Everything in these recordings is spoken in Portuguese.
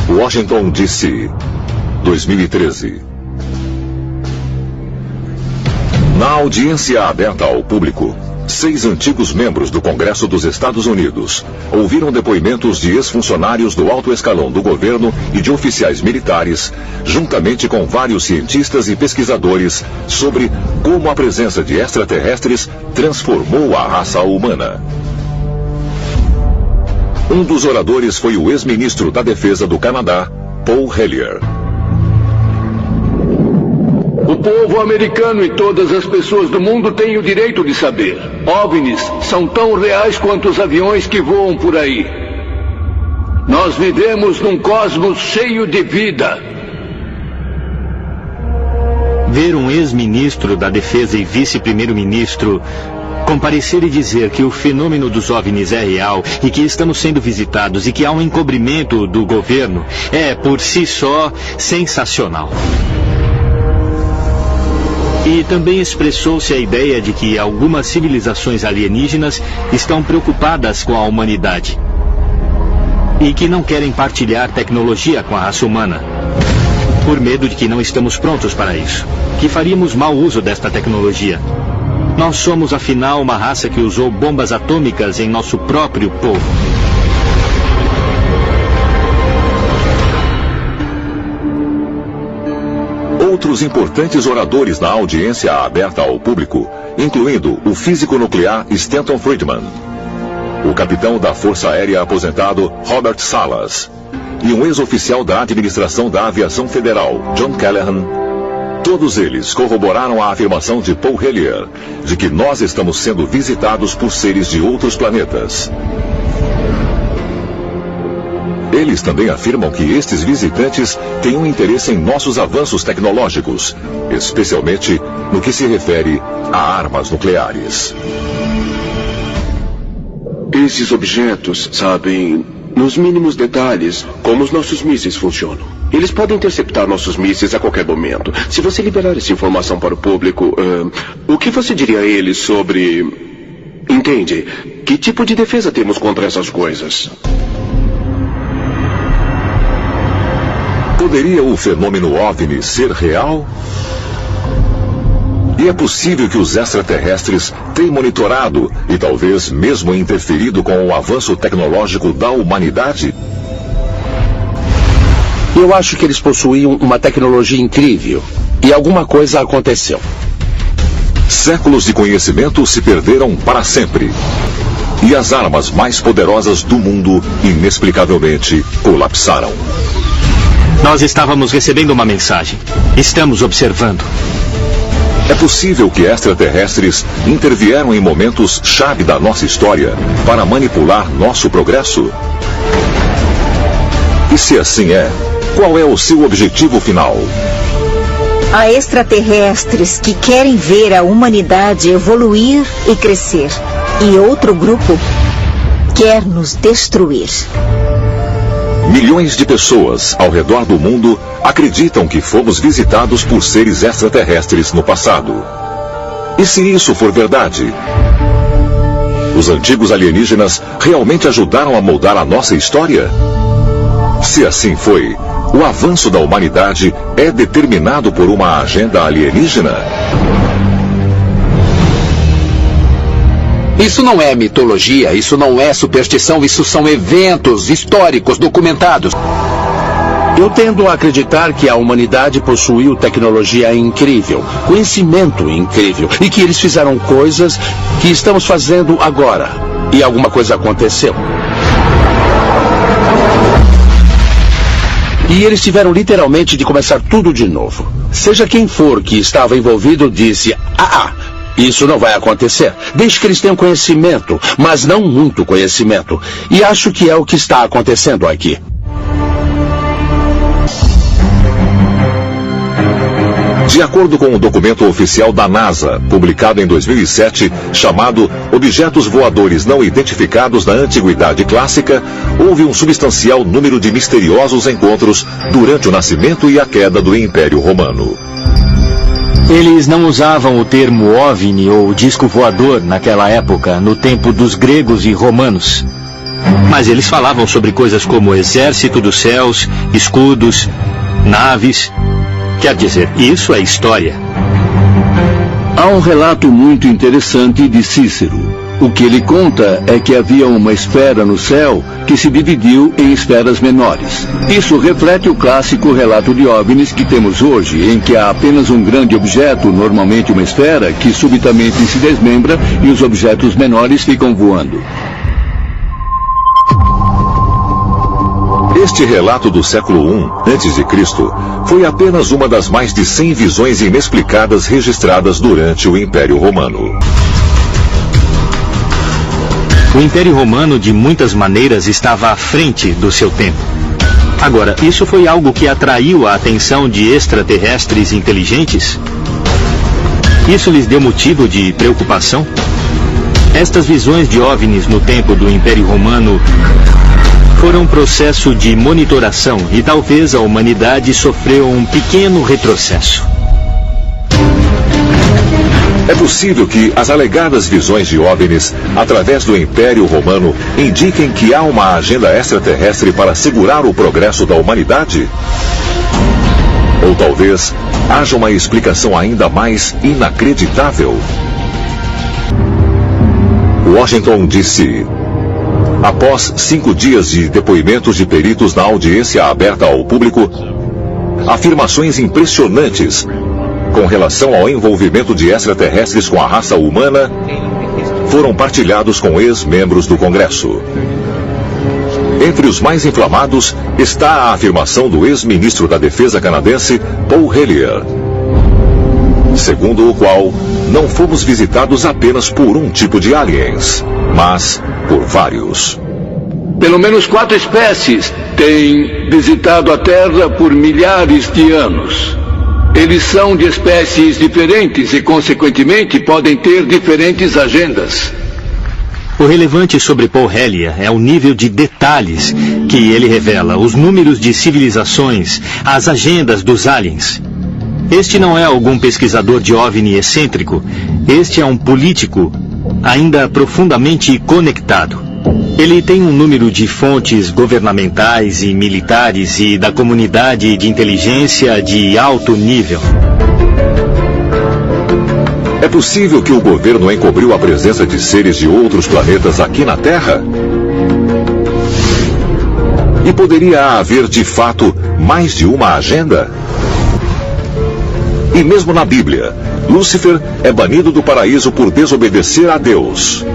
Washington, D.C., 2013. Na audiência aberta ao público, 6 antigos membros do Congresso dos Estados Unidos ouviram depoimentos de ex-funcionários do alto escalão do governo e de oficiais militares, juntamente com vários cientistas e pesquisadores, sobre como a presença de extraterrestres transformou a raça humana. Um dos oradores foi o ex-ministro da Defesa do Canadá, Paul Hellyer. O povo americano e todas as pessoas do mundo têm o direito de saber. OVNIs são tão reais quanto os aviões que voam por aí. Nós vivemos num cosmos cheio de vida. Ver um ex-ministro da Defesa e vice-primeiro-ministro comparecer e dizer que o fenômeno dos OVNIs é real e que estamos sendo visitados e que há um encobrimento do governo é, por si só, sensacional. E também expressou-se a ideia de que algumas civilizações alienígenas estão preocupadas com a humanidade e que não querem partilhar tecnologia com a raça humana, por medo de que não estamos prontos para isso, que faríamos mau uso desta tecnologia. Nós somos, afinal, uma raça que usou bombas atômicas em nosso próprio povo. Outros importantes oradores na audiência aberta ao público, incluindo o físico nuclear Stanton Friedman, o capitão da Força Aérea aposentado Robert Salas e um ex-oficial da Administração da Aviação Federal, John Callahan. Todos eles corroboraram a afirmação de Paul Hellyer de que nós estamos sendo visitados por seres de outros planetas. Eles também afirmam que estes visitantes têm um interesse em nossos avanços tecnológicos, especialmente no que se refere a armas nucleares. Esses objetos sabem, nos mínimos detalhes, como os nossos mísseis funcionam. Eles podem interceptar nossos mísseis a qualquer momento. Se você liberar essa informação para o público, o que você diria a eles sobre... Entende? Que tipo de defesa temos contra essas coisas? Poderia o fenômeno OVNI ser real? E é possível que os extraterrestres tenham monitorado e talvez mesmo interferido com o avanço tecnológico da humanidade? Eu acho que eles possuíam uma tecnologia incrível e alguma coisa aconteceu. Séculos de conhecimento se perderam para sempre. E as armas mais poderosas do mundo inexplicavelmente colapsaram. Nós estávamos recebendo uma mensagem. Estamos observando. É possível que extraterrestres intervieram em momentos-chave da nossa história para manipular nosso progresso? E se assim é, qual é o seu objetivo final? Há extraterrestres que querem ver a humanidade evoluir e crescer. E outro grupo quer nos destruir. Milhões de pessoas ao redor do mundo acreditam que fomos visitados por seres extraterrestres no passado. E se isso for verdade? Os antigos alienígenas realmente ajudaram a moldar a nossa história? Se assim foi, o avanço da humanidade é determinado por uma agenda alienígena? Isso não é mitologia, isso não é superstição, isso são eventos históricos documentados. Eu tendo a acreditar que a humanidade possuiu tecnologia incrível, conhecimento incrível, e que eles fizeram coisas que estamos fazendo agora. E alguma coisa aconteceu. E eles tiveram literalmente de começar tudo de novo. Seja quem for que estava envolvido disse, isso não vai acontecer. Deixe que eles tenham conhecimento, mas não muito conhecimento. E acho que é o que está acontecendo aqui. De acordo com o documento oficial da NASA, publicado em 2007, chamado Objetos Voadores Não Identificados na Antiguidade Clássica, houve um substancial número de misteriosos encontros durante o nascimento e a queda do Império Romano. Eles não usavam o termo OVNI ou disco voador naquela época, no tempo dos gregos e romanos. Mas eles falavam sobre coisas como exército dos céus, escudos, naves. Quer dizer, isso é história. Há um relato muito interessante de Cícero. O que ele conta é que havia uma esfera no céu que se dividiu em esferas menores. Isso reflete o clássico relato de OVNIs que temos hoje, em que há apenas um grande objeto, normalmente uma esfera, que subitamente se desmembra e os objetos menores ficam voando. Este relato do século I a.C. foi apenas uma das mais de 100 visões inexplicadas registradas durante o Império Romano. O Império Romano, de muitas maneiras, estava à frente do seu tempo. Agora, isso foi algo que atraiu a atenção de extraterrestres inteligentes? Isso lhes deu motivo de preocupação? Estas visões de OVNIs no tempo do Império Romano foram um processo de monitoração e talvez a humanidade sofreu um pequeno retrocesso. É possível que as alegadas visões de OVNIs, através do Império Romano, indiquem que há uma agenda extraterrestre para segurar o progresso da humanidade? Ou talvez haja uma explicação ainda mais inacreditável? Washington disse: após 5 dias de depoimentos de peritos na audiência aberta ao público, afirmações impressionantes com relação ao envolvimento de extraterrestres com a raça humana foram partilhados com ex-membros do Congresso. Entre os mais inflamados está a afirmação do ex-ministro da Defesa canadense, Paul Hellyer, segundo o qual não fomos visitados apenas por um tipo de aliens, mas por vários. Pelo menos 4 espécies têm visitado a Terra por milhares de anos. Eles são de espécies diferentes e, consequentemente, podem ter diferentes agendas. O relevante sobre Paul Hellyer é o nível de detalhes que ele revela, os números de civilizações, as agendas dos aliens. Este não é algum pesquisador de OVNI excêntrico. Este é um político ainda profundamente conectado. Ele tem um número de fontes governamentais e militares e da comunidade de inteligência de alto nível. É possível que o governo encobriu a presença de seres de outros planetas aqui na Terra? E poderia haver, de fato, mais de uma agenda? E mesmo na Bíblia, Lúcifer é banido do paraíso por desobedecer a Deus.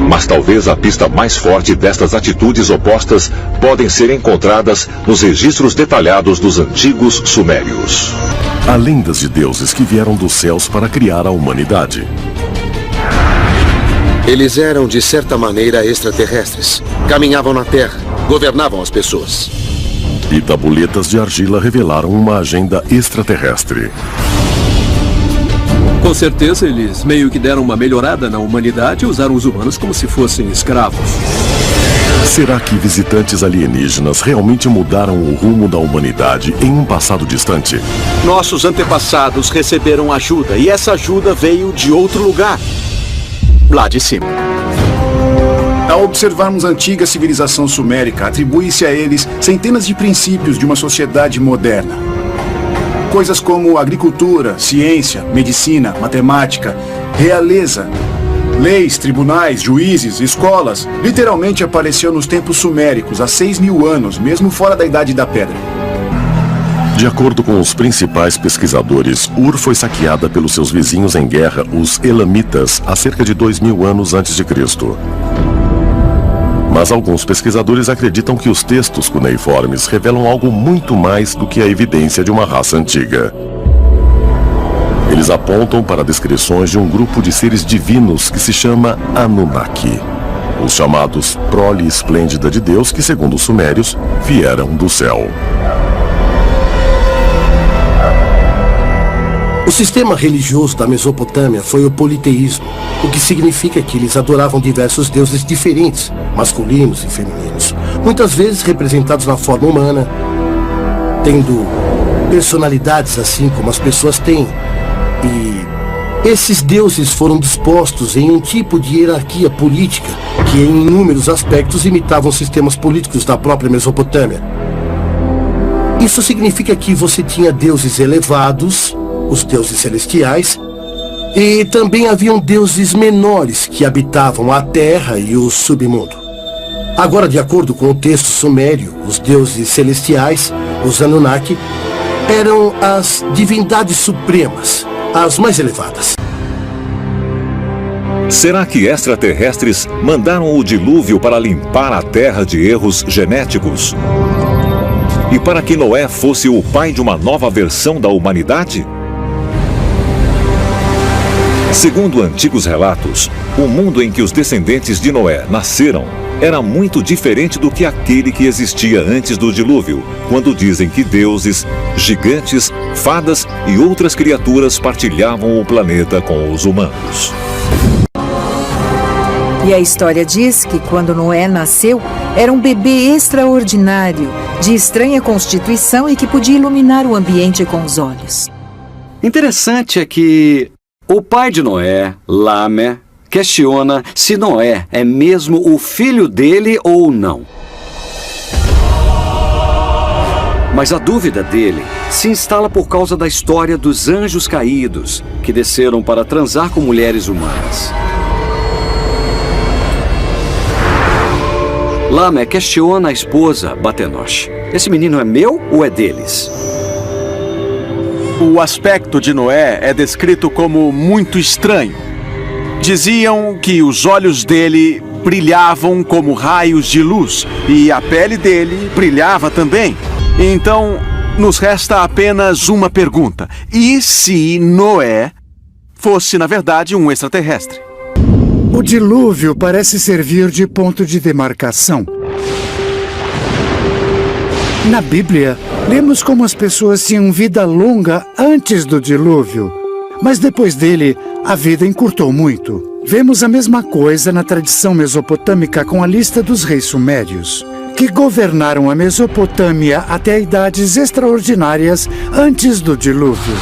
Mas talvez a pista mais forte destas atitudes opostas podem ser encontradas nos registros detalhados dos antigos sumérios. Há lendas de deuses que vieram dos céus para criar a humanidade. Eles eram, de certa maneira, extraterrestres. Caminhavam na Terra, governavam as pessoas. E tabuletas de argila revelaram uma agenda extraterrestre. Com certeza, eles meio que deram uma melhorada na humanidade e usaram os humanos como se fossem escravos. Será que visitantes alienígenas realmente mudaram o rumo da humanidade em um passado distante? Nossos antepassados receberam ajuda e essa ajuda veio de outro lugar. Lá de cima. Ao observarmos a antiga civilização sumérica, atribui-se a eles centenas de princípios de uma sociedade moderna. Coisas como agricultura, ciência, medicina, matemática, realeza, leis, tribunais, juízes, escolas, literalmente apareceu nos tempos suméricos há 6.000 anos, mesmo fora da Idade da Pedra. De acordo com os principais pesquisadores, Ur foi saqueada pelos seus vizinhos em guerra, os Elamitas, há cerca de 2.000 anos antes de Cristo. Mas alguns pesquisadores acreditam que os textos cuneiformes revelam algo muito mais do que a evidência de uma raça antiga. Eles apontam para descrições de um grupo de seres divinos que se chama Anunnaki, os chamados prole esplêndida de Deus que, segundo os sumérios, vieram do céu. O sistema religioso da Mesopotâmia foi o politeísmo, o que significa que eles adoravam diversos deuses diferentes, masculinos e femininos, muitas vezes representados na forma humana, tendo personalidades assim como as pessoas têm, e Esses deuses foram dispostos em um tipo de hierarquia política que em inúmeros aspectos imitavam sistemas políticos da própria Mesopotâmia. Isso significa que você tinha deuses elevados, os deuses celestiais, e também haviam deuses menores que habitavam a terra e o submundo. Agora, de acordo com o texto sumério, os deuses celestiais, os Anunnaki, eram as divindades supremas, as mais elevadas. Será que extraterrestres mandaram o dilúvio para limpar a Terra de erros genéticos? E para que Noé fosse o pai de uma nova versão da humanidade? Segundo antigos relatos, o mundo em que os descendentes de Noé nasceram era muito diferente do que aquele que existia antes do dilúvio, quando dizem que deuses, gigantes, fadas e outras criaturas partilhavam o planeta com os humanos. E a história diz que quando Noé nasceu, era um bebê extraordinário, de estranha constituição e que podia iluminar o ambiente com os olhos. Interessante é que o pai de Noé, Lame, questiona se Noé é mesmo o filho dele ou não. Mas a dúvida dele se instala por causa da história dos anjos caídos, que desceram para transar com mulheres humanas. Lame questiona a esposa, Batenosh. Esse menino é meu ou é deles? O aspecto de Noé é descrito como muito estranho. Diziam que os olhos dele brilhavam como raios de luz e a pele dele brilhava também. Então, nos resta apenas uma pergunta. E se Noé fosse, na verdade, um extraterrestre? O dilúvio parece servir de ponto de demarcação. Na Bíblia, lemos como as pessoas tinham vida longa antes do dilúvio, mas depois dele, a vida encurtou muito. Vemos a mesma coisa na tradição mesopotâmica com a lista dos reis sumérios, que governaram a Mesopotâmia até idades extraordinárias antes do dilúvio.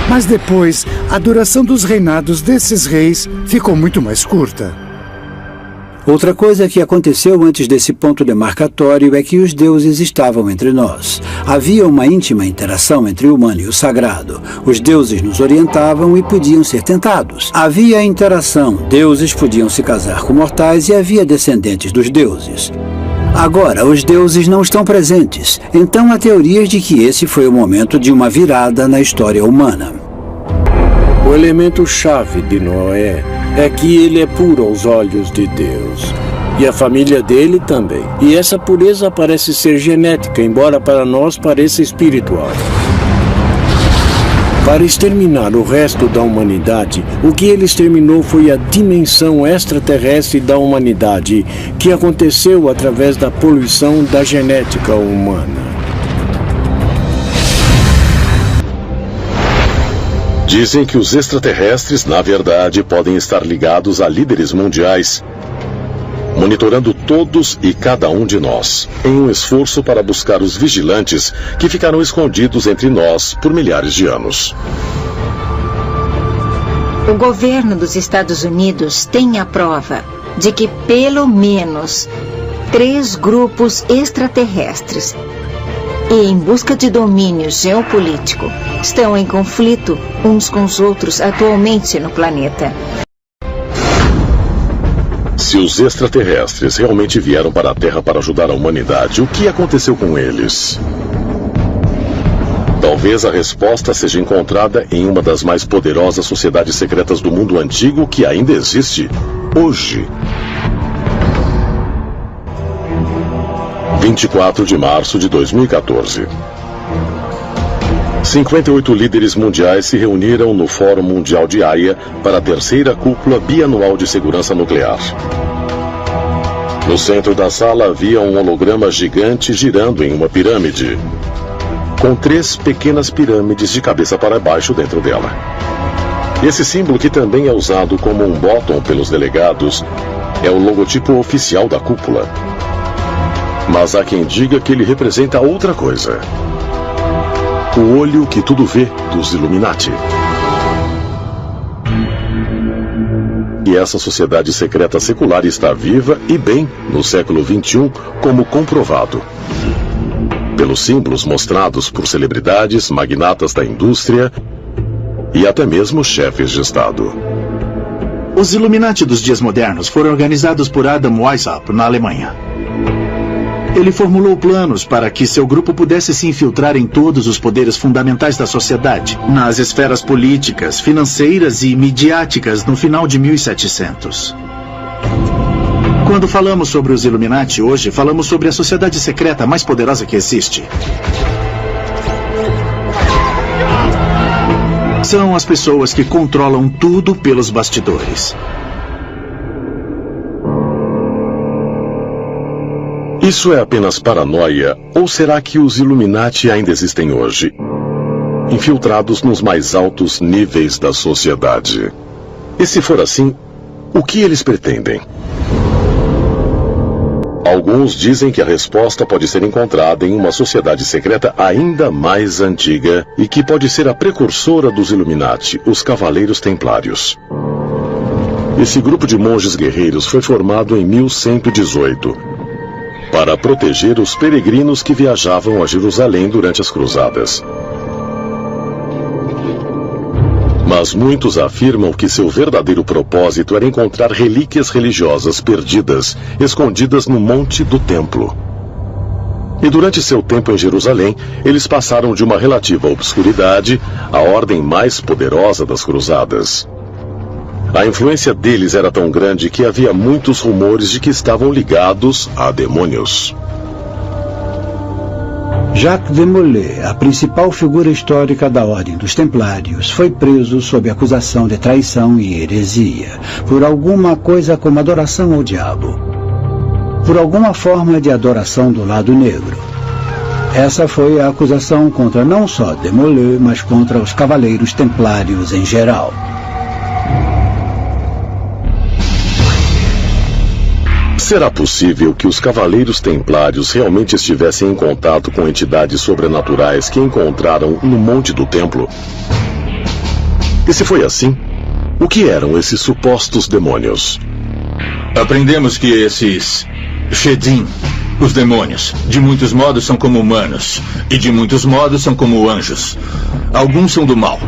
Mas depois, a duração dos reinados desses reis ficou muito mais curta. Outra coisa que aconteceu antes desse ponto demarcatório é que os deuses estavam entre nós. Havia uma íntima interação entre o humano e o sagrado. Os deuses nos orientavam e podiam ser tentados. Havia interação. Deuses podiam se casar com mortais e havia descendentes dos deuses. Agora, os deuses não estão presentes. Então há teorias de que esse foi o momento de uma virada na história humana. O elemento-chave de Noé é que ele é puro aos olhos de Deus. E a família dele também. E essa pureza parece ser genética, embora para nós pareça espiritual. Para exterminar o resto da humanidade, o que ele exterminou foi a dimensão extraterrestre da humanidade, que aconteceu através da poluição da genética humana. Dizem que os extraterrestres, na verdade, podem estar ligados a líderes mundiais, monitorando todos e cada um de nós, em um esforço para buscar os vigilantes que ficaram escondidos entre nós por milhares de anos. O governo dos Estados Unidos tem a prova de que pelo menos 3 grupos extraterrestres e em busca de domínio geopolítico estão em conflito uns com os outros atualmente no planeta. Se os extraterrestres realmente vieram para a Terra para ajudar a humanidade, o que aconteceu com eles? Talvez a resposta seja encontrada em uma das mais poderosas sociedades secretas do mundo antigo que ainda existe hoje. 24 de março de 2014. 58 líderes mundiais se reuniram no Fórum Mundial de Haia para a 3ª Cúpula Bianual de Segurança Nuclear. No centro da sala havia um holograma gigante girando em uma pirâmide, com 3 pequenas pirâmides de cabeça para baixo dentro dela. Esse símbolo, que também é usado como um bottom pelos delegados, é o logotipo oficial da cúpula. Mas há quem diga que ele representa outra coisa. O olho que tudo vê dos Illuminati. E essa sociedade secreta secular está viva e bem no século XXI, como comprovado pelos símbolos mostrados por celebridades, magnatas da indústria e até mesmo chefes de Estado. Os Illuminati dos dias modernos foram organizados por Adam Weishaupt na Alemanha. Ele formulou planos para que seu grupo pudesse se infiltrar em todos os poderes fundamentais da sociedade, nas esferas políticas, financeiras e midiáticas no final de 1700. Quando falamos sobre os Illuminati hoje, falamos sobre a sociedade secreta mais poderosa que existe. São as pessoas que controlam tudo pelos bastidores. Isso é apenas paranoia, ou será que os Illuminati ainda existem hoje, infiltrados nos mais altos níveis da sociedade? E se for assim, o que eles pretendem? Alguns dizem que a resposta pode ser encontrada em uma sociedade secreta ainda mais antiga e que pode ser a precursora dos Illuminati, os Cavaleiros Templários. Esse grupo de monges guerreiros foi formado em 1118 para proteger os peregrinos que viajavam a Jerusalém durante as cruzadas. Mas muitos afirmam que seu verdadeiro propósito era encontrar relíquias religiosas perdidas, escondidas no monte do templo. E durante seu tempo em Jerusalém, eles passaram de uma relativa obscuridade à ordem mais poderosa das cruzadas. A influência deles era tão grande que havia muitos rumores de que estavam ligados a demônios. Jacques de Molay, a principal figura histórica da Ordem dos Templários, foi preso sob acusação de traição e heresia, por alguma coisa como adoração ao diabo, por alguma forma de adoração do lado negro. Essa foi a acusação contra não só de Molay, mas contra os Cavaleiros Templários em geral. Será possível que os Cavaleiros Templários realmente estivessem em contato com entidades sobrenaturais que encontraram no Monte do Templo? E se foi assim, o que eram esses supostos demônios? Aprendemos que esses Shedim, os demônios, de muitos modos são como humanos, e de muitos modos são como anjos. Alguns são do mal,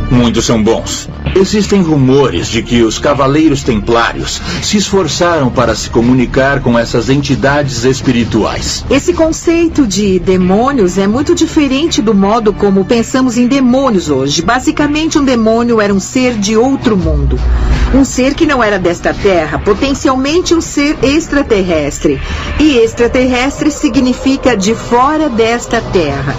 muitos são bons. Existem rumores de que os Cavaleiros Templários se esforçaram para se comunicar com essas entidades espirituais. Esse conceito de demônios é muito diferente do modo como pensamos em demônios hoje. Basicamente, um demônio era um ser de outro mundo. Um ser que não era desta terra, potencialmente um ser extraterrestre. E extraterrestre significa de fora desta terra.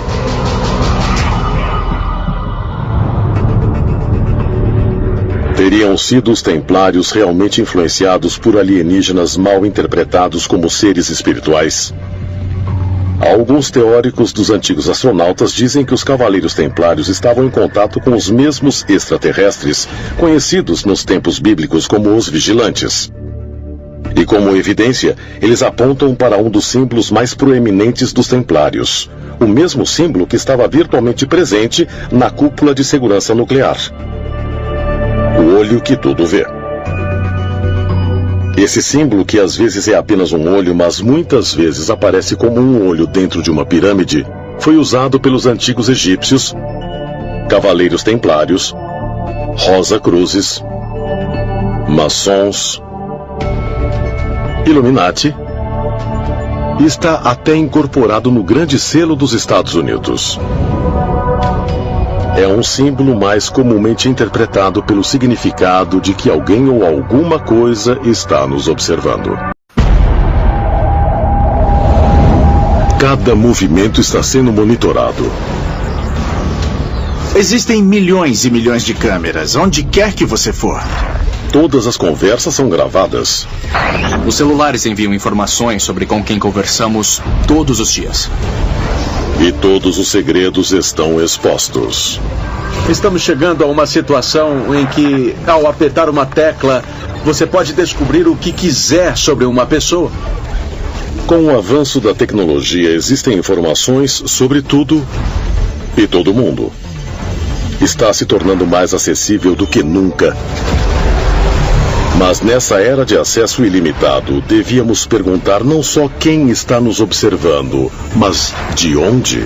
Teriam sido os Templários realmente influenciados por alienígenas mal interpretados como seres espirituais? Alguns teóricos dos antigos astronautas dizem que os Cavaleiros Templários estavam em contato com os mesmos extraterrestres, conhecidos nos tempos bíblicos como os Vigilantes. E como evidência, eles apontam para um dos símbolos mais proeminentes dos Templários, o mesmo símbolo que estava virtualmente presente na cúpula de segurança nuclear. O olho que tudo vê. Esse símbolo, que às vezes é apenas um olho, mas muitas vezes aparece como um olho dentro de uma pirâmide, foi usado pelos antigos egípcios, Cavaleiros Templários, Rosa-Cruzes, Maçons, Illuminati, e está até incorporado no Grande Selo dos Estados Unidos. É um símbolo mais comumente interpretado pelo significado de que alguém ou alguma coisa está nos observando. Cada movimento está sendo monitorado. Existem milhões e milhões de câmeras, onde quer que você for. Todas as conversas são gravadas. Os celulares enviam informações sobre com quem conversamos todos os dias. E todos os segredos estão expostos. Estamos chegando a uma situação em que, ao apertar uma tecla, você pode descobrir o que quiser sobre uma pessoa. Com o avanço da tecnologia, existem informações sobre tudo e todo mundo. Está se tornando mais acessível do que nunca. Mas nessa era de acesso ilimitado, devíamos perguntar não só quem está nos observando, mas de onde?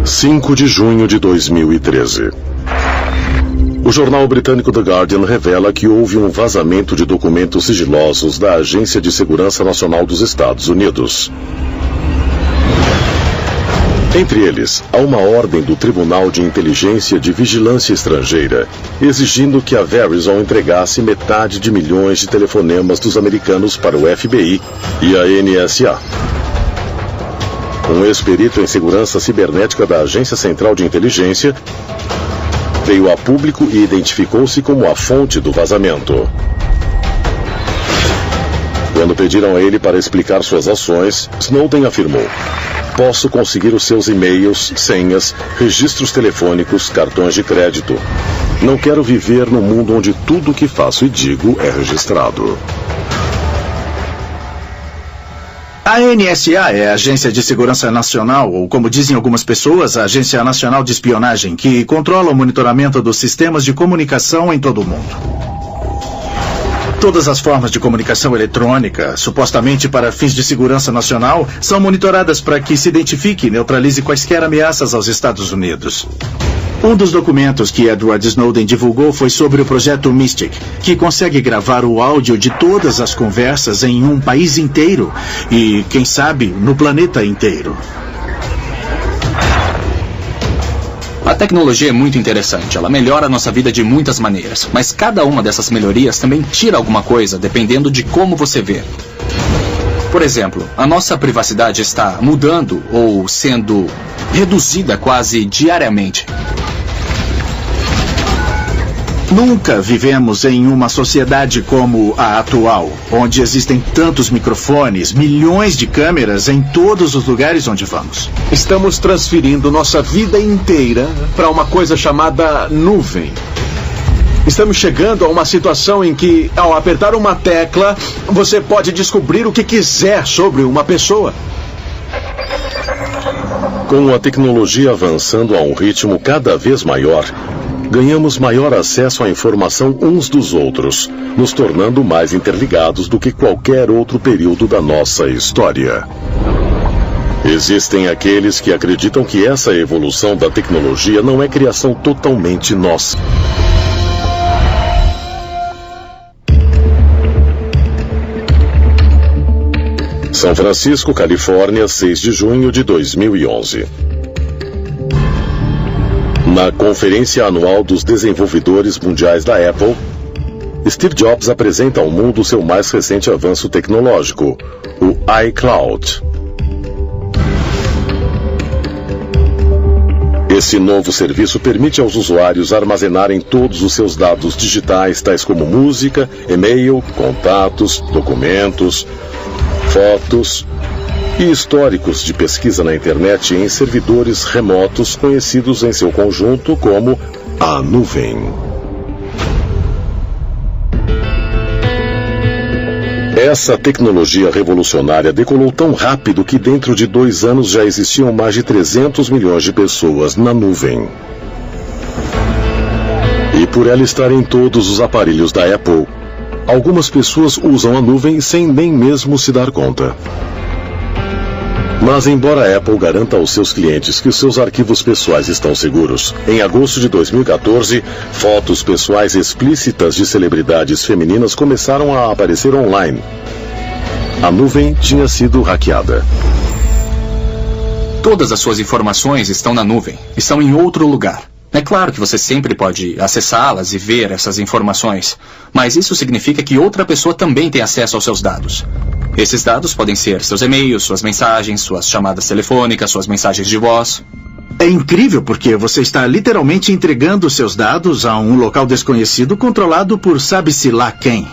5 de junho de 2013. O jornal britânico The Guardian revela que houve um vazamento de documentos sigilosos da Agência de Segurança Nacional dos Estados Unidos. Entre eles, há uma ordem do Tribunal de Inteligência de Vigilância Estrangeira, exigindo que a Verizon entregasse metade de milhões de telefonemas dos americanos para o FBI e a NSA. Um ex-perito em segurança cibernética da Agência Central de Inteligência veio a público e identificou-se como a fonte do vazamento. Quando pediram a ele para explicar suas ações, Snowden afirmou: "Posso conseguir os seus e-mails, senhas, registros telefônicos, cartões de crédito. Não quero viver num mundo onde tudo o que faço e digo é registrado." A NSA é a Agência de Segurança Nacional, ou como dizem algumas pessoas, a Agência Nacional de Espionagem, que controla o monitoramento dos sistemas de comunicação em todo o mundo. Todas as formas de comunicação eletrônica, supostamente para fins de segurança nacional, são monitoradas para que se identifique e neutralize quaisquer ameaças aos Estados Unidos. Um dos documentos que Edward Snowden divulgou foi sobre o projeto Mystic, que consegue gravar o áudio de todas as conversas em um país inteiro e, quem sabe, no planeta inteiro. A tecnologia é muito interessante, ela melhora a nossa vida de muitas maneiras, mas cada uma dessas melhorias também tira alguma coisa, dependendo de como você vê. Por exemplo, a nossa privacidade está mudando ou sendo reduzida quase diariamente. Nunca vivemos em uma sociedade como a atual, onde existem tantos microfones, milhões de câmeras em todos os lugares onde vamos. Estamos transferindo nossa vida inteira para uma coisa chamada nuvem. Estamos chegando a uma situação em que, ao apertar uma tecla, você pode descobrir o que quiser sobre uma pessoa. Com a tecnologia avançando a um ritmo cada vez maior, ganhamos maior acesso à informação uns dos outros, nos tornando mais interligados do que qualquer outro período da nossa história. Existem aqueles que acreditam que essa evolução da tecnologia não é criação totalmente nossa. São Francisco, Califórnia, 6 de junho de 2011. Na Conferência Anual dos Desenvolvedores Mundiais da Apple, Steve Jobs apresenta ao mundo seu mais recente avanço tecnológico, o iCloud. Esse novo serviço permite aos usuários armazenarem todos os seus dados digitais, tais como música, e-mail, contatos, documentos, fotos e históricos de pesquisa na internet em servidores remotos conhecidos em seu conjunto como a nuvem. Essa tecnologia revolucionária decolou tão rápido que dentro de 2 anos já existiam mais de 300 milhões de pessoas na nuvem. E por ela estar em todos os aparelhos da Apple, algumas pessoas usam a nuvem sem nem mesmo se dar conta. Mas embora a Apple garanta aos seus clientes que os seus arquivos pessoais estão seguros, em agosto de 2014, fotos pessoais explícitas de celebridades femininas começaram a aparecer online. A nuvem tinha sido hackeada. Todas as suas informações estão na nuvem, estão em outro lugar. É claro que você sempre pode acessá-las e ver essas informações, mas isso significa que outra pessoa também tem acesso aos seus dados. Esses dados podem ser seus e-mails, suas mensagens, suas chamadas telefônicas, suas mensagens de voz. É incrível porque você está literalmente entregando seus dados a um local desconhecido controlado por sabe-se lá quem.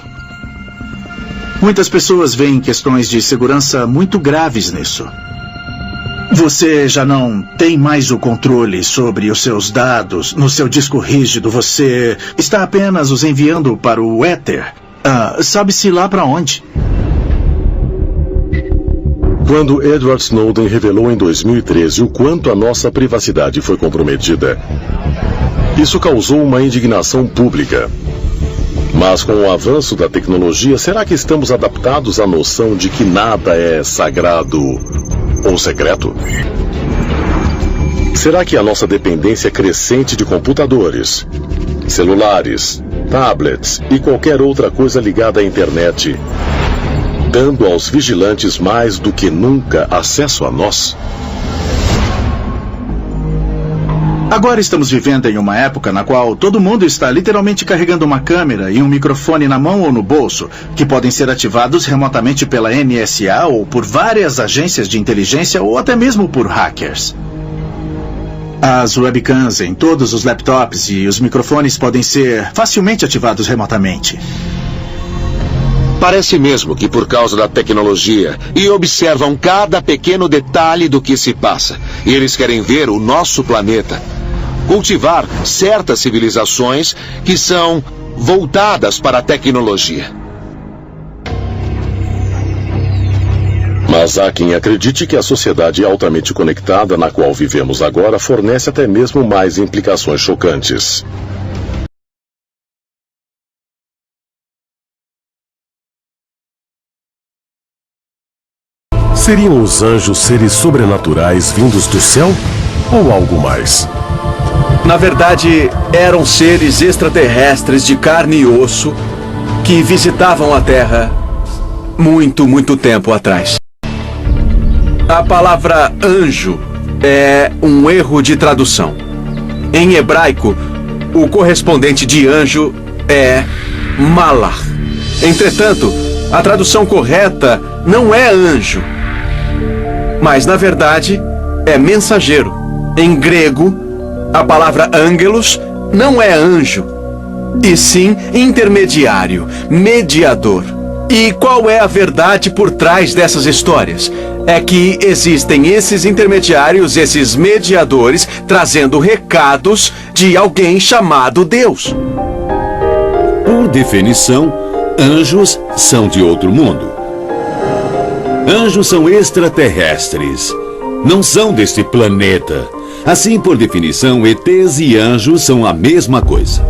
Muitas pessoas veem questões de segurança muito graves nisso. Você já não tem mais o controle sobre os seus dados no seu disco rígido. Você está apenas os enviando para o éter. Sabe-se lá para onde. Quando Edward Snowden revelou em 2013 o quanto a nossa privacidade foi comprometida, Isso causou uma indignação pública. Mas com o avanço da tecnologia, será que estamos adaptados à noção de que nada é sagrado ou secreto? Será que a nossa dependência crescente de computadores, celulares, tablets e qualquer outra coisa ligada à internet, dando aos vigilantes mais do que nunca acesso a nós? Agora estamos vivendo em uma época na qual todo mundo está literalmente carregando uma câmera e um microfone na mão ou no bolso, que podem ser ativados remotamente pela NSA ou por várias agências de inteligência ou até mesmo por hackers. As webcams em todos os laptops e os microfones podem ser facilmente ativados remotamente. Parece mesmo que por causa da tecnologia e observam cada pequeno detalhe do que se passa. E eles querem ver o nosso planeta. Cultivar certas civilizações que são voltadas para a tecnologia. Mas há quem acredite que a sociedade altamente conectada na qual vivemos agora fornece até mesmo mais implicações chocantes. Seriam os anjos seres sobrenaturais vindos do céu ou algo mais? Na verdade, eram seres extraterrestres de carne e osso que visitavam a Terra muito tempo atrás. A palavra anjo é um erro de tradução. Em hebraico, o correspondente de anjo é malach. Entretanto, a tradução correta não é anjo, mas na verdade é mensageiro. Em grego, a palavra angelos não é anjo, e sim intermediário, mediador. E qual é a verdade por trás dessas histórias? É que existem esses intermediários, esses mediadores, trazendo recados de alguém chamado Deus. Por definição, anjos são de outro mundo. Anjos são extraterrestres. Não são deste planeta. Assim, por definição, ETs e anjos são a mesma coisa.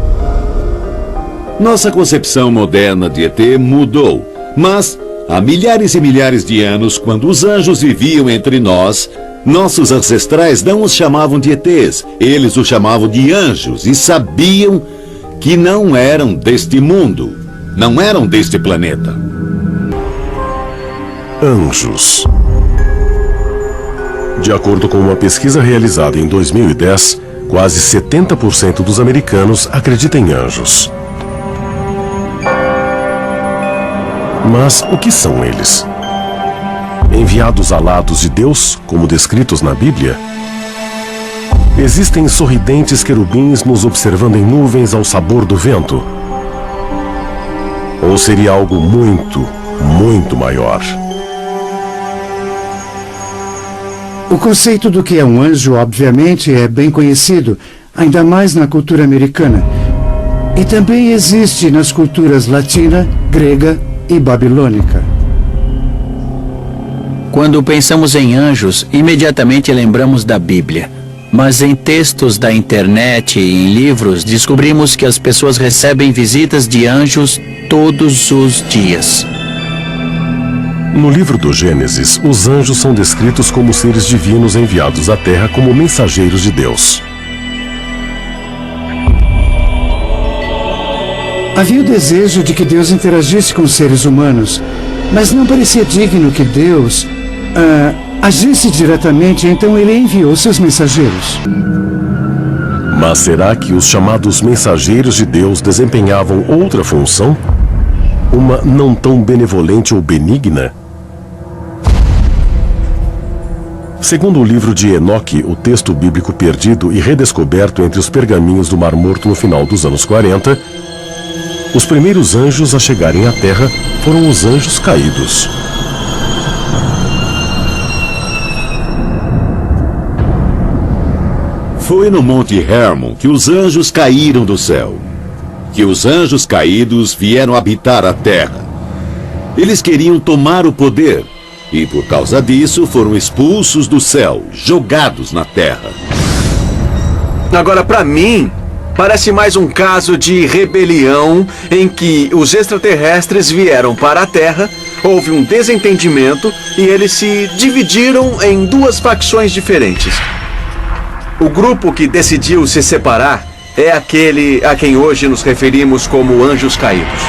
Nossa concepção moderna de ET mudou, mas há milhares e milhares de anos, quando os anjos viviam entre nós, nossos ancestrais não os chamavam de ETs, eles os chamavam de anjos e sabiam que não eram deste mundo, não eram deste planeta. Anjos. De acordo com uma pesquisa realizada em 2010, quase 70% dos americanos acreditam em anjos. Mas o que são eles? Enviados alados de Deus, como descritos na Bíblia? Existem sorridentes querubins nos observando em nuvens ao sabor do vento? Ou seria algo muito maior? O conceito do que é um anjo, obviamente, é bem conhecido, ainda mais na cultura americana. E também existe nas culturas latina, grega e babilônica. Quando pensamos em anjos, imediatamente lembramos da Bíblia. Mas em textos da internet e em livros, descobrimos que as pessoas recebem visitas de anjos todos os dias. No livro do Gênesis, os anjos são descritos como seres divinos enviados à Terra como mensageiros de Deus. Havia o desejo de que Deus interagisse com os seres humanos, mas não parecia digno que Deus agisse diretamente, então ele enviou seus mensageiros. Mas será que os chamados mensageiros de Deus desempenhavam outra função? Uma não tão benevolente ou benigna? Segundo o livro de Enoque, o texto bíblico perdido e redescoberto entre os pergaminhos do Mar Morto no final dos anos 40, os primeiros anjos a chegarem à Terra foram os anjos caídos. Foi no Monte Hermon que os anjos caíram do céu. Que os anjos caídos vieram habitar a Terra. Eles queriam tomar o poder e, por causa disso, foram expulsos do céu, jogados na Terra. Agora, para mim, Parece mais um caso de rebelião em que os extraterrestres vieram para a Terra, houve um desentendimento e eles se dividiram em duas facções diferentes. O grupo que decidiu se separar é aquele a quem hoje nos referimos como anjos caídos.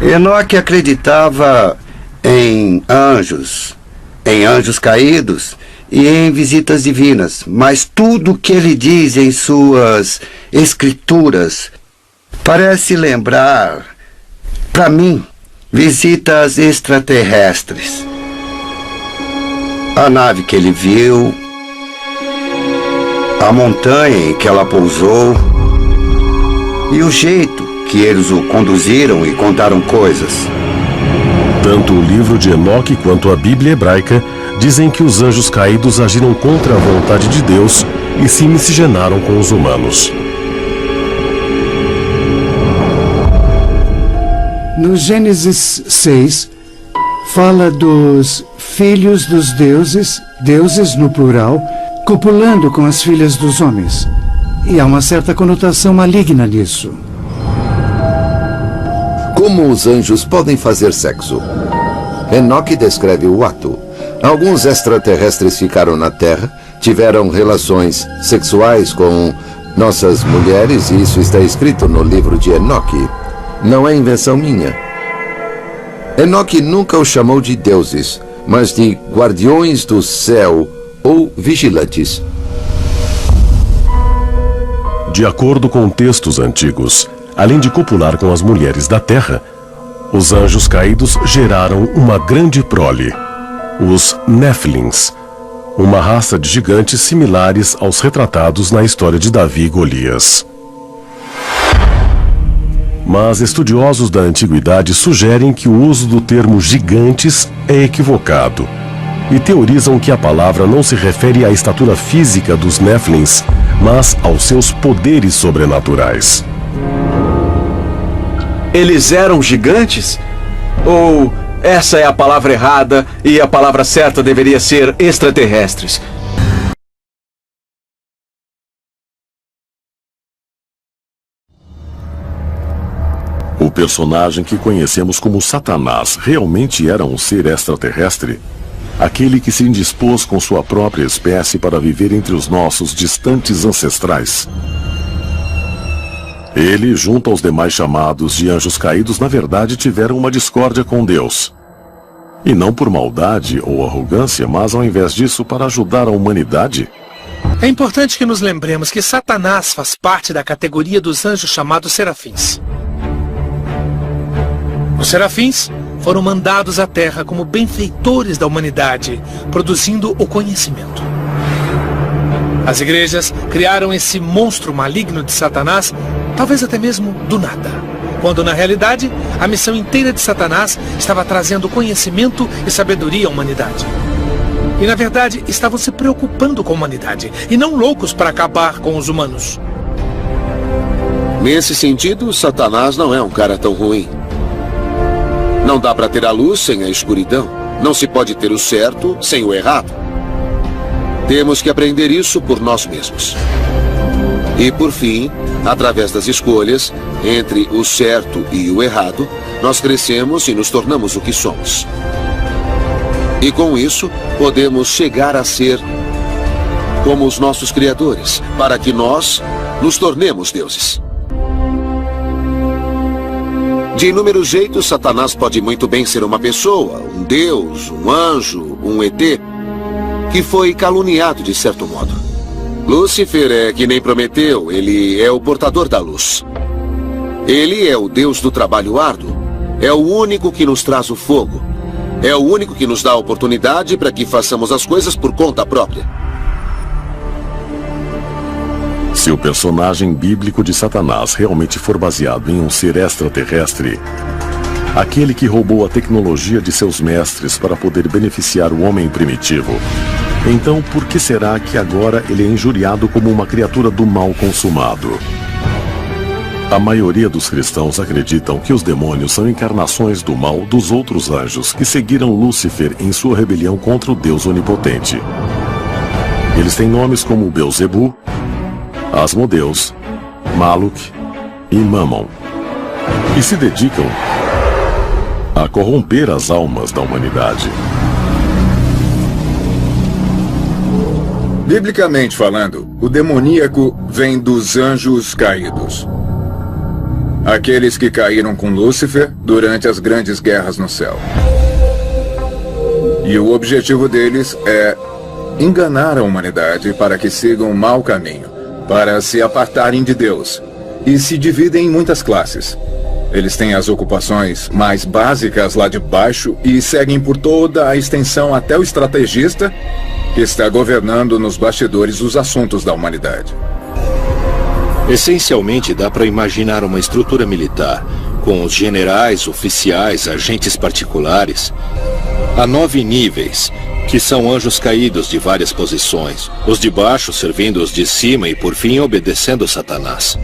Enoque acreditava em anjos caídos e em visitas divinas, mas tudo que ele diz em suas escrituras parece lembrar, para mim, visitas extraterrestres. A nave que ele viu, a montanha em que ela pousou e o jeito que eles o conduziram e contaram coisas. Tanto o livro de Enoque quanto a Bíblia hebraica dizem que os anjos caídos agiram contra a vontade de Deus e se miscigenaram com os humanos. No Gênesis 6, fala dos filhos dos deuses, deuses no plural, copulando com as filhas dos homens. E há uma certa conotação maligna nisso. Como os anjos podem fazer sexo? Enoque descreve o ato. Alguns extraterrestres ficaram na Terra, tiveram relações sexuais com nossas mulheres, e isso está escrito no livro de Enoque. Não é invenção minha. Enoque nunca os chamou de deuses, mas de guardiões do céu ou vigilantes. De acordo com textos antigos, além de copular com as mulheres da terra, os anjos caídos geraram uma grande prole, os Néfilins, uma raça de gigantes similares aos retratados na história de Davi e Golias. Mas estudiosos da antiguidade sugerem que o uso do termo gigantes é equivocado e teorizam que a palavra não se refere à estatura física dos Néfilins, mas aos seus poderes sobrenaturais. Eles eram gigantes? Ou essa é a palavra errada e a palavra certa deveria ser extraterrestres? O personagem que conhecemos como Satanás realmente era um ser extraterrestre? Aquele que se indispôs com sua própria espécie para viver entre os nossos distantes ancestrais? Ele, junto aos demais chamados de anjos caídos, na verdade tiveram uma discórdia com Deus. E não por maldade ou arrogância, mas ao invés disso para ajudar a humanidade. É importante que nos lembremos que Satanás faz parte da categoria dos anjos chamados serafins. Os serafins foram mandados à Terra como benfeitores da humanidade, produzindo o conhecimento. As igrejas criaram esse monstro maligno de Satanás, talvez até mesmo do nada, quando na realidade a missão inteira de Satanás estava trazendo conhecimento e sabedoria à humanidade. E na verdade estavam se preocupando com a humanidade e não loucos para acabar com os humanos. Nesse sentido, Satanás não é um cara tão ruim. Não dá para ter a luz sem a escuridão. Não se pode ter o certo sem o errado. Temos que aprender isso por nós mesmos. E por fim, através das escolhas entre o certo e o errado, nós crescemos e nos tornamos o que somos. E com isso, podemos chegar a ser como os nossos criadores, para que nós nos tornemos deuses. De inúmeros jeitos, Satanás pode muito bem ser uma pessoa, um deus, um anjo, um ET, que foi caluniado de certo modo. Lúcifer é que nem Prometeu, ele é o portador da luz. Ele é o deus do trabalho árduo, é o único que nos traz o fogo, é o único que nos dá a oportunidade para que façamos as coisas por conta própria. Se o personagem bíblico de Satanás realmente for baseado em um ser extraterrestre, aquele que roubou a tecnologia de seus mestres para poder beneficiar o homem primitivo, então por que será que agora ele é injuriado como uma criatura do mal consumado? A maioria dos cristãos acreditam que os demônios são encarnações do mal dos outros anjos que seguiram Lúcifer em sua rebelião contra o Deus onipotente. Eles têm nomes como Belzebu, Asmodeus, Maluk e Mammon, e se dedicam a corromper as almas da humanidade. Biblicamente falando, o demoníaco vem dos anjos caídos. Aqueles que caíram com Lúcifer durante as grandes guerras no céu. E o objetivo deles é enganar a humanidade para que sigam um mau caminho, para se apartarem de Deus, e se dividem em muitas classes. Eles têm as ocupações mais básicas lá de baixo e seguem por toda a extensão até o estrategista, que está governando nos bastidores os assuntos da humanidade. Essencialmente, dá para imaginar uma estrutura militar, com os generais, oficiais, agentes particulares. Há 9 níveis, que são anjos caídos de várias posições. Os de baixo servindo os de cima e, por fim, obedecendo Satanás.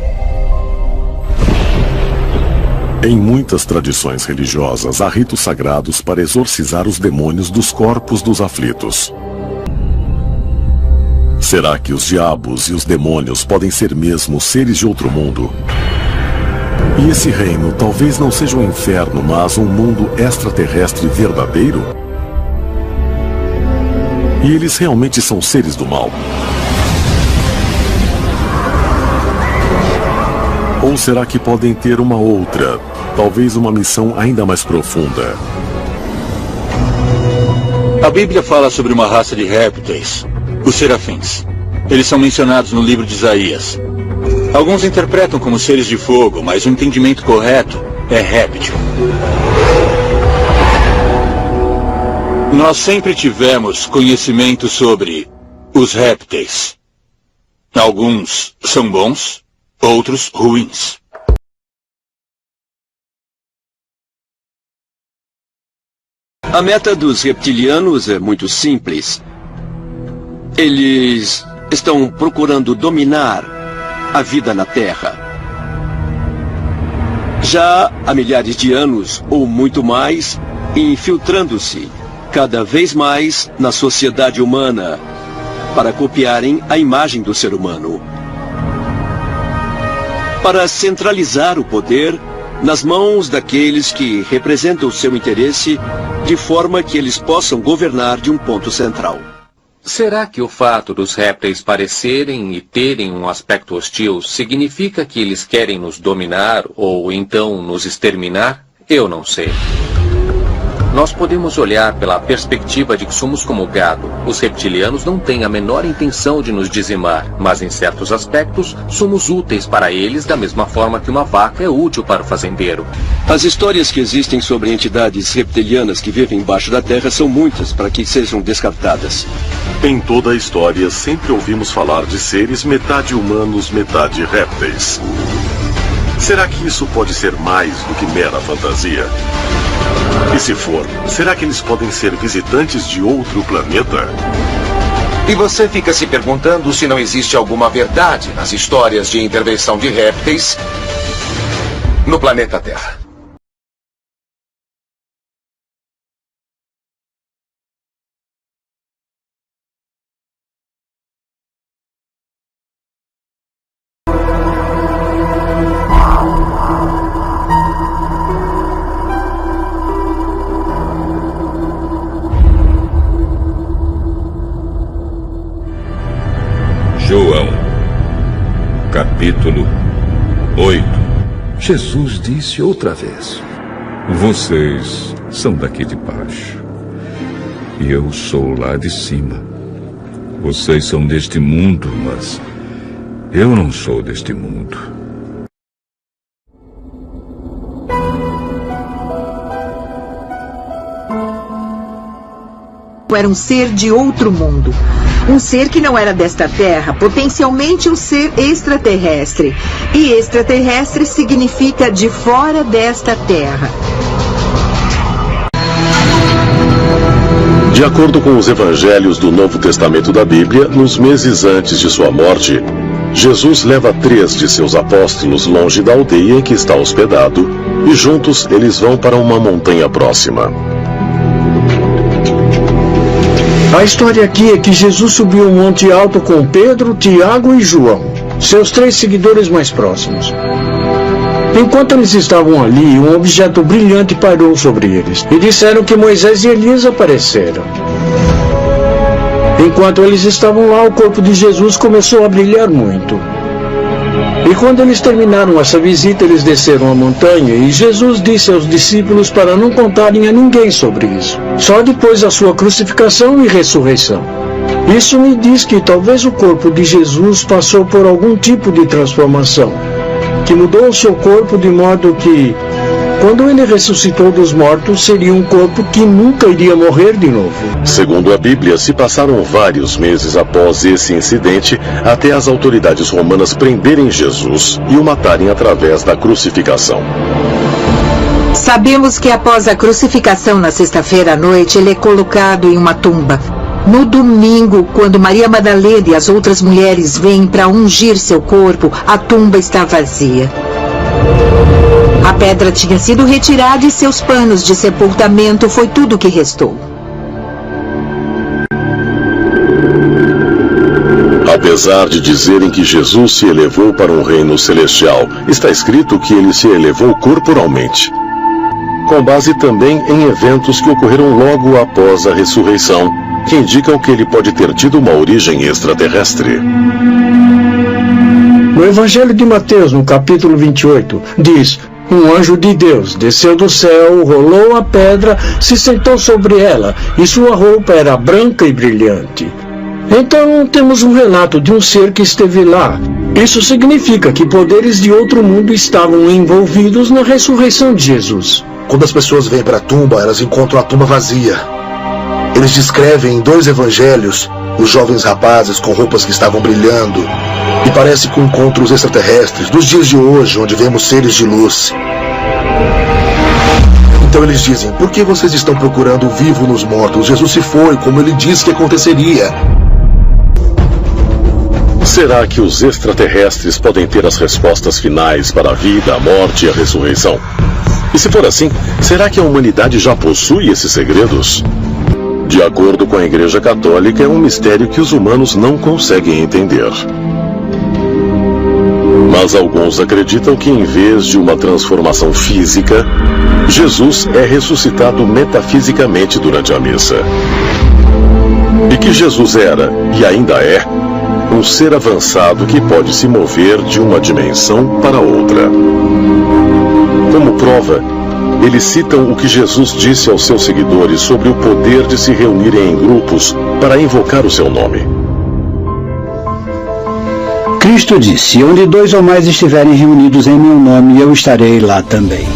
Em muitas tradições religiosas, há ritos sagrados para exorcizar os demônios dos corpos dos aflitos. Será que os diabos e os demônios podem ser mesmo seres de outro mundo? E esse reino talvez não seja um inferno, mas um mundo extraterrestre verdadeiro? E eles realmente são seres do mal? Ou será que podem ter uma outra, talvez uma missão ainda mais profunda? A Bíblia fala sobre uma raça de répteis, os serafins. Eles são mencionados no livro de Isaías. Alguns interpretam como seres de fogo, mas o entendimento correto é réptil. Nós sempre tivemos conhecimento sobre os répteis. Alguns são bons, outros ruins. A meta dos reptilianos é muito simples. Eles estão procurando dominar a vida na Terra. Já há milhares de anos, ou muito mais, infiltrando-se cada vez mais na sociedade humana para copiarem a imagem do ser humano. Para centralizar o poder nas mãos daqueles que representam o seu interesse, de forma que eles possam governar de um ponto central. Será que o fato dos répteis parecerem e terem um aspecto hostil significa que eles querem nos dominar ou então nos exterminar? Eu não sei. Nós podemos olhar pela perspectiva de que somos como gado. Os reptilianos não têm a menor intenção de nos dizimar, mas em certos aspectos somos úteis para eles da mesma forma que uma vaca é útil para o fazendeiro. As histórias que existem sobre entidades reptilianas que vivem embaixo da terra são muitas para que sejam descartadas. Em toda a história, sempre ouvimos falar de seres metade humanos, metade répteis. Será que isso pode ser mais do que mera fantasia? E se for, será que eles podem ser visitantes de outro planeta? E você fica se perguntando se não existe alguma verdade nas histórias de intervenção de répteis no planeta Terra. João, capítulo 8. Jesus disse outra vez: vocês são daqui de baixo, e eu sou lá de cima. Vocês são deste mundo, mas eu não sou deste mundo. Era um ser de outro mundo. Um ser que não era desta terra, potencialmente um ser extraterrestre. E extraterrestre significa de fora desta terra. De acordo com os evangelhos do Novo Testamento da Bíblia, nos meses antes de sua morte, Jesus leva 3 de seus apóstolos longe da aldeia em que está hospedado, e juntos eles vão para uma montanha próxima. A história aqui é que Jesus subiu um monte alto com Pedro, Tiago e João. seus 3 seguidores mais próximos. Enquanto eles estavam ali, um objeto brilhante pairou sobre eles e disseram que Moisés e Elias apareceram. Enquanto eles estavam lá, o corpo de Jesus começou a brilhar muito. E quando eles terminaram essa visita, eles desceram a montanha e Jesus disse aos discípulos para não contarem a ninguém sobre isso, só depois da sua crucificação e ressurreição. Isso me diz que talvez o corpo de Jesus passou por algum tipo de transformação, que mudou o seu corpo de modo que, quando ele ressuscitou dos mortos, seria um corpo que nunca iria morrer de novo. Segundo a Bíblia, se passaram vários meses após esse incidente até as autoridades romanas prenderem Jesus e o matarem através da crucificação. Sabemos que após a crucificação na sexta-feira à noite, ele é colocado em uma tumba. No domingo, quando Maria Madalena e as outras mulheres vêm para ungir seu corpo, a tumba está vazia. A pedra tinha sido retirada e seus panos de sepultamento foi tudo o que restou. Apesar de dizerem que Jesus se elevou para um reino celestial, está escrito que ele se elevou corporalmente, com base também em eventos que ocorreram logo após a ressurreição, que indicam que ele pode ter tido uma origem extraterrestre. No Evangelho de Mateus, no capítulo 28, diz: um anjo de Deus desceu do céu, rolou a pedra, se sentou sobre ela, e sua roupa era branca e brilhante. Então temos um relato de um ser que esteve lá. Isso significa que poderes de outro mundo estavam envolvidos na ressurreição de Jesus. Quando as pessoas vêm para a tumba, elas encontram a tumba vazia. Eles descrevem em 2 evangelhos os jovens rapazes com roupas que estavam brilhando, e parece com encontros extraterrestres dos dias de hoje, onde vemos seres de luz. Então eles dizem: por que vocês estão procurando o vivo nos mortos? Jesus se foi, como ele disse que aconteceria. Será que os extraterrestres podem ter as respostas finais para a vida, a morte e a ressurreição? E se for assim, será que a humanidade já possui esses segredos? De acordo com a Igreja Católica, é um mistério que os humanos não conseguem entender. Mas alguns acreditam que, em vez de uma transformação física, Jesus é ressuscitado metafisicamente durante a missa. E que Jesus era, e ainda é, um ser avançado que pode se mover de uma dimensão para outra. Como prova, eles citam o que Jesus disse aos seus seguidores sobre o poder de se reunirem em grupos para invocar o seu nome. Cristo disse: onde 2 ou mais estiverem reunidos em meu nome, eu estarei lá também.